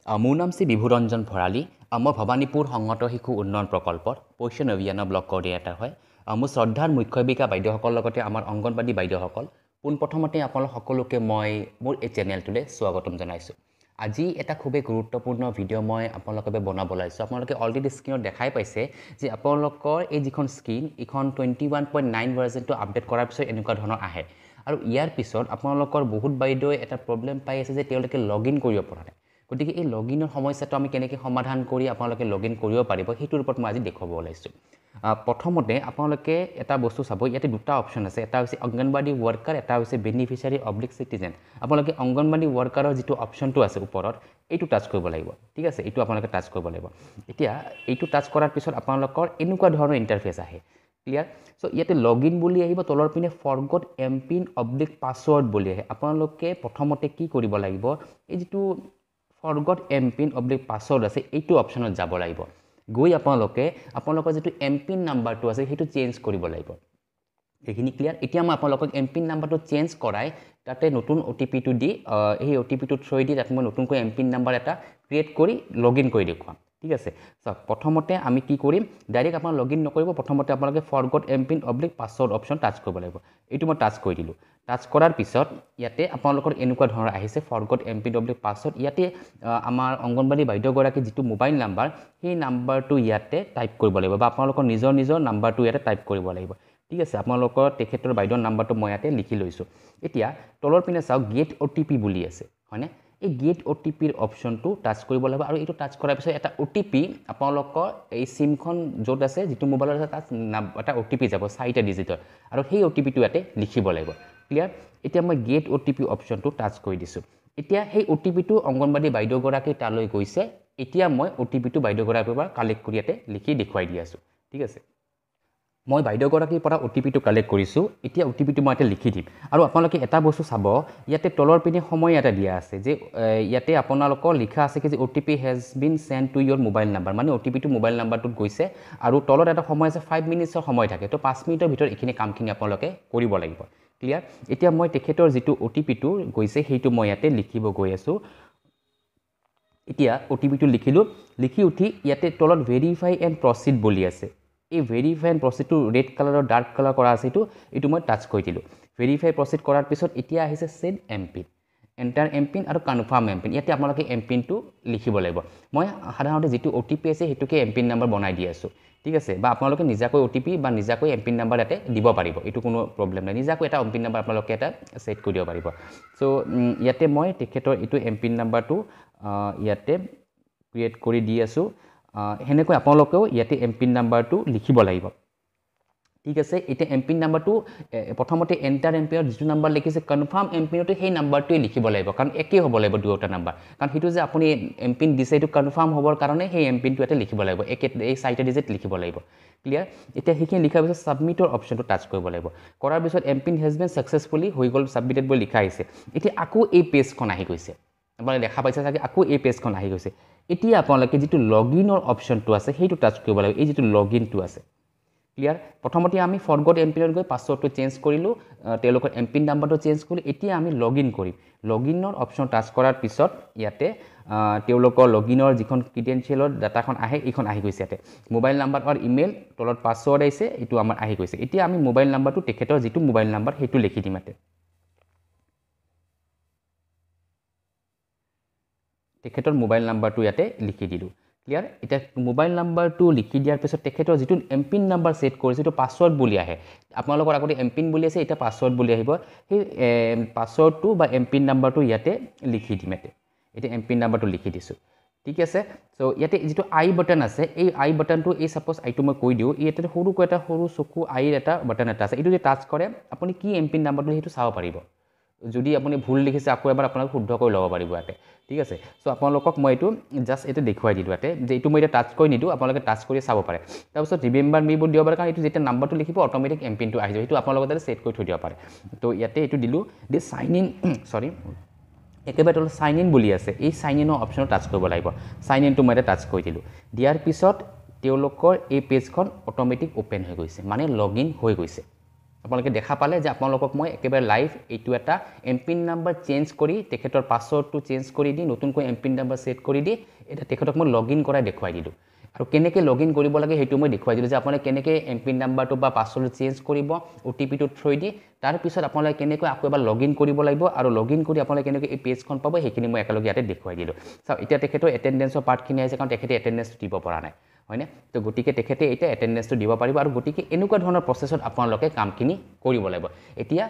মোৰ নাম শ্ৰী বিভুৰঞ্জন ভৰালী। মই ভৱানীপুৰ সংহত শিশু উন্নয়ন প্ৰকল্পত পোষণ অভিযানৰ ব্লক কোঅৰ্ডিনেটৰ হয়। মোৰ শ্ৰদ্ধাৰ মুখ্য শিক্ষিকা বাইদেউসকলৰ লগতে আমাৰ অংগনবাড়ী বাইদেউসকল, পোনপ্ৰথমতে আপোনালোক সকলোকে মই মোৰ এই চেনেলটোলৈ স্বাগতম জনাইছোঁ। আজি এটা খুবেই গুৰুত্বপূৰ্ণ ভিডিঅ' মই আপোনালোকৰ বাবে বনাব ওলাইছোঁ। আপোনালোকে অলৰেডি স্ক্ৰীনত দেখাই পাইছে যে আপোনালোকৰ এই যিখন স্ক্ৰীন, এইখন 21.9 ভাৰ্জনটো আপডেট কৰাৰ পিছত এনেকুৱা ধৰণৰ আহে। আৰু ইয়াৰ পিছত আপোনালোকৰ বহুত বাইদেৱে এটা প্ৰব্লেম পাই আছে যে তেওঁলোকে লগ ইন কৰিব পৰা নাই। গতিকে এই লগ ইনৰ সমস্যাটো আমি কেনেকৈ সমাধান কৰি আপোনালোকে লগ ইন কৰিব পাৰিব সেইটোৰ ওপৰত মই আজি দেখুৱাব ওলাইছোঁ। প্ৰথমতে আপোনালোকে এটা বস্তু চাব, ইয়াতে দুটা অপশ্যন আছে। এটা হৈছে অংগনবাড়ী ৱৰ্কাৰ, এটা হৈছে বেনিফিচিয়াৰী অব্লিক চিটিজেন। আপোনালোকে অংগনবাড়ী ৱৰ্কাৰৰ যিটো অপশ্যনটো আছে ওপৰত, এইটো টাচ কৰিব লাগিব। ঠিক আছে, এইটো আপোনালোকে টাচ কৰিব লাগিব। এতিয়া এইটো টাচ কৰাৰ পিছত আপোনালোকৰ এনেকুৱা ধৰণৰ ইণ্টাৰফেচ আহে। ক্লিয়াৰ? চ' ইয়াতে লগ ইন বুলি আহিব, তলৰ পিনে ফৰগট এমপিন অব্লিক পাছৱৰ্ড বুলি আহে। আপোনালোকে প্ৰথমতে কি কৰিব লাগিব, এই যিটো ফৰগট এমপিন অব্লিক পাছৱৰ্ড আছে এইটো অপশ্যনত যাব লাগিব। গৈ আপোনালোকৰ যিটো এমপিন নাম্বাৰটো আছে সেইটো চেঞ্জ কৰিব লাগিব। সেইখিনি ক্লিয়াৰ? এতিয়া মই আপোনালোকক এমপিন নাম্বাৰটো চেঞ্জ কৰাই তাতে নতুন অ'টিপিটো দি সেই অ'টিপিটো থ্ৰু দি তাত মই নতুনকৈ এমপিন নাম্বাৰ এটা ক্ৰিয়েট কৰি লগ ইন কৰি দেখুৱাম। ঠিক আছে, চাওক প্ৰথমতে আমি কি কৰিম, ডাইৰেক্ট আপোনালোকে লগ ইন নকৰিব। প্ৰথমতে আপোনালোকে forgot MPIN oblique password option touch কৰিব লাগিব। এইটো মই টাচ কৰি দিলোঁ। টাচ কৰাৰ পিছত ইয়াতে আপোনালোকৰ এনেকুৱা ধৰণৰ আহিছে ফৰগট এমপিন অব্লিক পাছৱৰ্ড। ইয়াতে আমাৰ অংগনবাড়ী বাইদেউগৰাকী যিটো মোবাইল নাম্বাৰ, সেই নাম্বাৰটো ইয়াতে টাইপ কৰিব লাগিব, বা আপোনালোকৰ নিজৰ নাম্বাৰটো ইয়াতে টাইপ কৰিব লাগিব। ঠিক আছে, আপোনালোকৰ তেখেতৰ বাইদেউৰ নাম্বাৰটো মই ইয়াতে লিখি লৈছোঁ। এতিয়া তলৰ পিনে চাওক গেট অ'টিপি বুলি আছে, হয়নে? এই গেট অ'টিপিৰ অপশ্যনটো টাচ কৰিব লাগিব। আৰু এইটো টাচ কৰাৰ পিছত এটা অ'টিপি আপোনালোকৰ এই চিমখন য'ত আছে, যিটো মোবাইলত আছে, তাত এটা অ'টিপি যাব 4টা ডিজিটৰ, আৰু সেই অ'টিপিটো ইয়াতে লিখিব লাগিব। ক্লিয়াৰ? এতিয়া মই গেট অ'টিপি অপশ্যনটো টাচ কৰি দিছোঁ। এতিয়া সেই অ'টিপিটো অংগনবাড়ী বাইদেউগৰাকী তালৈ গৈছে। এতিয়া মই অ'টিপিটো বাইদেউগৰাকীৰ পৰা কালেক্ট কৰি ইয়াতে লিখি দেখুৱাই দি আছোঁ। ঠিক আছে, মই বাইদেউগৰাকীৰ পৰা অ'টিপিটো কালেক্ট কৰিছোঁ। এতিয়া অ'টিপিটো মই ইয়াতে লিখি দিম। আৰু আপোনালোকে এটা বস্তু চাব, ইয়াতে তলৰ পিনে সময় এটা দিয়া আছে যে ইয়াতে আপোনালোকৰ লিখা আছে কি যে OTP has been changed to your mobile number, মানে অ'টিপিটো মোবাইল নাম্বাৰটোত গৈছে। আৰু তলত এটা সময় আছে 5 মিনিটছৰ সময় থাকে। তো 5 মিনিটৰ ভিতৰত এইখিনি কামখিনি আপোনালোকে কৰিব লাগিব। ক্লিয়াৰ? এতিয়া মই তেখেতৰ যিটো অ'টিপিটো গৈছে সেইটো মই ইয়াতে লিখিব গৈ আছোঁ। এতিয়া অ'টিপিটো লিখিলোঁ। লিখি উঠি ইয়াতে তলত ভেৰিফাই এণ্ড প্ৰচিড বুলি আছে। এই ভেৰিফাই এণ্ড প্ৰচিডটো ৰেড কালাৰৰ ডাৰ্ক কালাৰ কৰা আছে, এইটো মই টাচ কৰি দিলোঁ। ভেৰিফাই প্ৰচিড কৰাৰ পিছত এতিয়া আহিছে চেণ্ড এমপিন, এণ্টাৰ এমপিন আৰু কনফাৰ্ম এমপিন। ইয়াতে আপোনালোকে এমপিনটো লিখিব লাগিব। মই সাধাৰণতে যিটো অ'টিপি আছে সেইটোকে এমপিন নাম্বাৰ বনাই দি আছোঁ। ঠিক আছে, বা আপোনালোকে নিজাকৈ অ'টিপি বা নিজাকৈ এমপিন নাম্বাৰ ইয়াতে দিব পাৰিব, এইটো কোনো প্ৰব্লেম নাই। নিজাকৈ এটা এমপিন নাম্বাৰ আপোনালোকে এটা ছেট কৰি দিব পাৰিব। চ' ইয়াতে মই তেখেতৰ এইটো এমপিন নাম্বাৰটো ইয়াতে ক্ৰিয়েট কৰি দি আছোঁ। সেনেকৈ আপোনালোকেও ইয়াতে এমপিন নাম্বাৰটো লিখিব লাগিব। ঠিক আছে, এতিয়া এমপিন নাম্বাৰটো প্ৰথমতে এণ্টাৰ এমপিনত যিটো নাম্বাৰ লিখিছে কনফাৰ্ম এমপিনতে সেই নাম্বাৰটোৱে লিখিব লাগিব, কাৰণ একেই হ'ব লাগিব দুয়োটা নাম্বাৰ। কাৰণ সেইটো যে আপুনি এমপিন দিছে সেইটো কনফাৰ্ম হ'বৰ কাৰণে সেই এমপিনটো ইয়াতে লিখিব লাগিব, এই 4টা ডিজিট লিখিব লাগিব। ক্লিয়াৰ? এতিয়া সেইখিনি লিখাৰ পিছত ছাবমিটৰ অপশ্যনটো টাচ কৰিব লাগিব। কৰাৰ পিছত এমপিন হেজ বিন ছাকচেছফুলি হৈ গ'ল, ছাবমিটেড বুলি লিখা আহিছে। এতিয়া আকৌ এই পেজখন আহি গৈছে, আপোনালোকে দেখা পাইছে চাগে, আকৌ এই পেজখন আহি গৈছে। এতিয়া আপোনালোকে যিটো লগ ইনৰ অপশ্যনটো আছে সেইটো টাচ কৰিব লাগিব, এই যিটো লগ ইনটো আছে। ক্লিয়াৰ? প্ৰথমতে আমি ফৰগট এমপিনত গৈ পাছৱৰ্ডটো চেঞ্জ কৰিলোঁ, তেওঁলোকৰ এমপিন নাম্বাৰটো চেঞ্জ কৰিলোঁ। এতিয়া আমি লগ ইন কৰিম। লগ ইনৰ অপশ্যন টাচ কৰাৰ পিছত ইয়াতে তেওঁলোকৰ লগ ইনৰ যিখন ক্ৰিডেঞ্চিয়েলৰ ডাটাখন আহে, এইখন আহি গৈছে। ইয়াতে মোবাইল নাম্বাৰ আৰু ইমেইল, তলত পাছৱৰ্ড আহিছে, এইটো আমাৰ আহি গৈছে। এতিয়া আমি মোবাইল নাম্বাৰটো তেখেতৰ যিটো মোবাইল নাম্বাৰ সেইটো লিখি দিম ইয়াতে। তেখেতৰ মোবাইল নাম্বাৰটো ইয়াতে লিখি দিলোঁ। ক্লিয়াৰ? এতিয়া মোবাইল নাম্বাৰটো লিখি দিয়াৰ পিছত তেখেতৰ যিটো এমপিন নাম্বাৰ ছেট কৰিছে সেইটো পাছৱৰ্ড বুলি আহে। আপোনালোকৰ আগতে এমপিন বুলি আছে, এতিয়া পাছৱৰ্ড বুলি আহিব। সেই পাছৱৰ্ডটো বা এমপিন নাম্বাৰটো ইয়াতে লিখি দিম। এতিয়া এমপিন নাম্বাৰটো লিখি দিছোঁ। ঠিক আছে, চ' ইয়াতে যিটো আই বাটন আছে, এই আই বাটনটো, এই ছাপ'জ আইটো মই কৈ দিওঁ, ইয়াতে সৰুকৈ এটা সৰু চকু আইৰ এটা বাটন এটা আছে। এইটো যদি টাচ কৰে আপুনি কি এমপিন নাম্বাৰটো সেইটো চাব পাৰিব। যদি আপুনি ভুল লিখিছে আকৌ এবাৰ আপোনালোকে শুদ্ধ কৰি ল'ব পাৰিব ইয়াতে। ঠিক আছে, চ' আপোনালোকক মই এইটো জাষ্ট এইটো দেখুৱাই দিলোঁ ইয়াতে, যে এইটো মই এতিয়া টাচ কৰি নিদিওঁ, আপোনালোকে টাচ কৰি চাব পাৰে। তাৰপিছত ৰিমেম্বাৰ মি বুলি দিব পাৰে, কাৰণ এইটো যেতিয়া নাম্বাৰটো লিখিব অট'মেটিক এমপিনটো আহি যাব, সেইটো আপোনালোকে তাতে ছেট কৰি থৈ দিব পাৰে। তো ইয়াতে এইটো দিলোঁ, দি চাইন ইন, একেবাৰে তলত চাইন ইন বুলি আছে, এই চাইন ইনৰ অপশ্যনত টাচ কৰিব লাগিব। চাইন ইনটো মই এতিয়া টাচ কৰি দিলোঁ। দিয়াৰ পিছত তেওঁলোকৰ এই পেজখন অট'মেটিক অ'পেন হৈ গৈছে, মানে লগ ইন হৈ গৈছে। আপোনালোকে দেখা পালে যে আপোনালোকক মই একেবাৰে লাইভ এইটো এটা এমপিন নাম্বাৰ চেঞ্জ কৰি তেখেতৰ পাছৱৰ্ডটো চেঞ্জ কৰি দি নতুনকৈ এমপিন নাম্বাৰ ছেট কৰি দি এটা তেখেতক মই লগইন কৰাই দেখুৱাই দিলোঁ আৰু কেনেকৈ লগইন কৰিব লাগে সেইটো মই দেখুৱাই দিলোঁ যে আপোনালোকে কেনেকৈ এমপিন নাম্বাৰটো বা পাছৱৰ্ডটো চেঞ্জ কৰিব OTP-টো থৈ দি তাৰপিছত আপোনালোকে কেনেকৈ আকৌ এবাৰ লগইন কৰিব লাগিব আৰু লগইন কৰি আপোনালোকে কেনেকৈ এই পেজখন পাব সেইখিনি মই একেলগে ইয়াতে দেখুৱাই দিলোঁ চাওক এতিয়া তেখেতৰ এটেণ্ডেঞ্চৰ পাৰ্টখিনি আহিছে কাৰণ তেখেতে এটেণ্ডেঞ্চটো দিব পৰা নাই হয়নে তো গতিকে তেখেতে এতিয়া এটেণ্ডেঞ্চটো দিব পাৰিব আৰু গতিকে এনেকুৱা ধৰণৰ প্ৰচেছত আপোনালোকে কামখিনি কৰিব লাগিব এতিয়া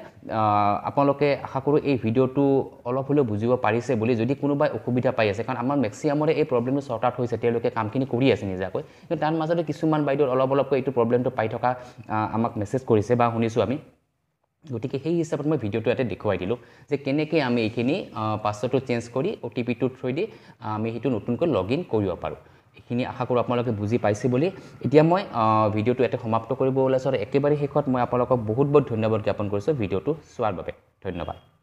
আপোনালোকে আশা কৰোঁ এই ভিডিঅ'টো অলপ হ'লেও বুজিব পাৰিছে বুলি যদি কোনোবাই অসুবিধা পাই আছে কাৰণ আমাৰ মেক্সিমামৰে এই প্ৰব্লেমটো চৰ্ট আউট হৈছে তেওঁলোকে কামখিনি কৰি আছে নিজাকৈ কিন্তু তাৰ মাজতে কিছুমান বাইদেউৰ অলপকৈ এইটো প্ৰব্লেমটো পাই থকা আমাক মেছেজ কৰিছে বা শুনিছোঁ আমি গতিকে সেই হিচাপত মই ভিডিঅ'টো ইয়াতে দেখুৱাই দিলোঁ যে কেনেকৈ আমি এইখিনি পাছৱৰ্ডটো চেঞ্জ কৰি OTP-টো থৈ দি আমি সেইটো নতুনকৈ লগইন কৰিব পাৰোঁ এইখিনি আশা কৰোঁ আপোনালোকে বুজি পাইছে বুলি এতিয়া মই ভিডিঅ'টো ইয়াতে সমাপ্ত কৰিব ওলাইছোঁ আৰু একেবাৰে শেষত মই আপোনালোকক বহুত বহুত ধন্যবাদ জ্ঞাপন কৰিছোঁ ভিডিঅ'টো চোৱাৰ বাবে ধন্যবাদ